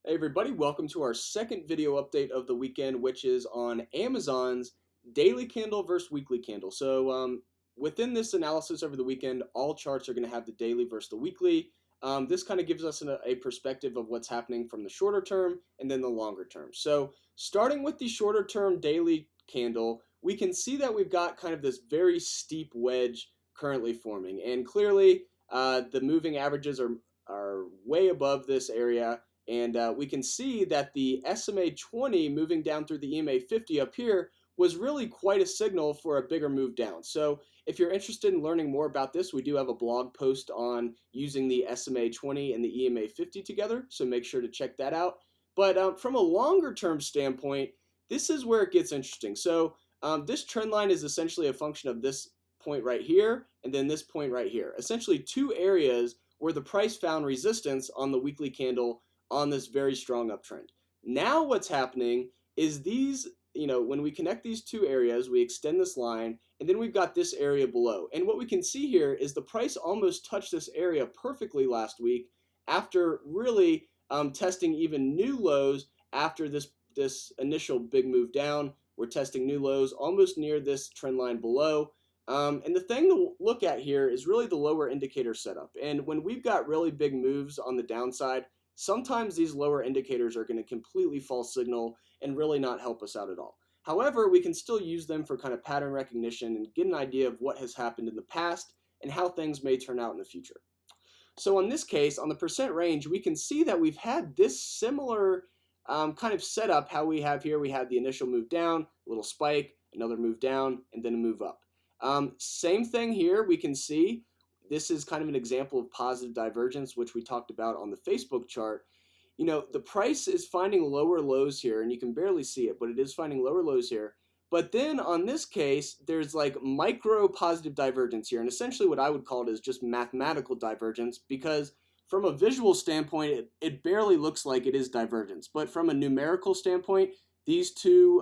Hey everybody, welcome to our second video update of the weekend, which is on Amazon's daily candle versus weekly candle. Within this analysis over the weekend, all charts are going to have the daily versus the weekly. This kind of gives us a perspective of what's happening from the shorter term and then the longer term. So starting with the shorter term daily candle, we can see that we've got kind of this very steep wedge currently forming, and clearly the moving averages are way above this area. And we can see that the SMA 20 moving down through the EMA 50 up here was really quite a signal for a bigger move down. So if you're interested in learning more about this, we do have a blog post on using the SMA 20 and the EMA 50 together, so make sure to check that out. But from a longer term standpoint, this is where it gets interesting. This trend line is essentially a function of this point right here and then this point right here. Essentially two areas where the price found resistance on the weekly candle on this very strong uptrend. Now what's happening is when we connect these two areas, we extend this line, and then we've got this area below. And what we can see here is the price almost touched this area perfectly last week after really testing even new lows after this initial big move down. We're testing new lows almost near this trend line below. And the thing to look at here is really the lower indicator setup. And when we've got really big moves on the downside, sometimes these lower indicators are going to completely false signal and really not help us out at all. However, we can still use them for kind of pattern recognition and get an idea of what has happened in the past and how things may turn out in the future. So in this case, on the percent range, we can see that we've had this similar kind of setup. How we have here, we had the initial move down, a little spike, another move down, and then a move up. Same thing here, we can see. This is kind of an example of positive divergence, which we talked about on the Facebook chart. The price is finding lower lows here, and you can barely see it, but it is finding lower lows here. But then on this case, there's like micro positive divergence here, and essentially what I would call it is just mathematical divergence, because from a visual standpoint, it barely looks like it is divergence. But from a numerical standpoint, these two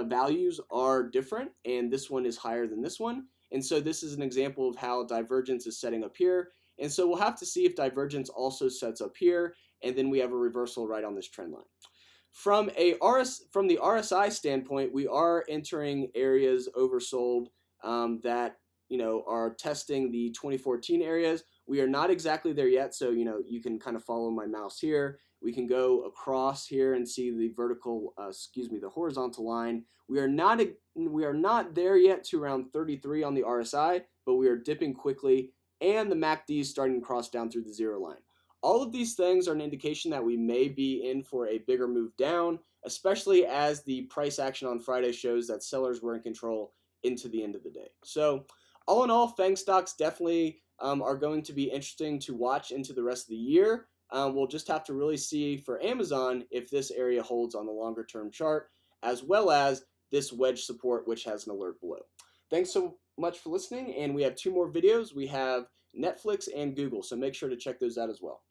values are different, and this one is higher than this one. And so this is an example of how divergence is setting up here. And so we'll have to see if divergence also sets up here, and then we have a reversal right on this trend line. From the RSI standpoint, we are entering areas oversold that are testing the 2014 areas. We are not exactly there yet, so you can kind of follow my mouse here. We can go across here and see the the horizontal line. We are not there yet to around 33 on the RSI, but we are dipping quickly, and the MACD is starting to cross down through the zero line. All of these things are an indication that we may be in for a bigger move down, especially as the price action on Friday shows that sellers were in control into the end of the day. So all in all, FANG stocks definitely are going to be interesting to watch into the rest of the year. We'll just have to really see for Amazon if this area holds on the longer term chart, as well as this wedge support, which has an alert below. Thanks so much for listening, and we have two more videos. We have Netflix and Google, so make sure to check those out as well.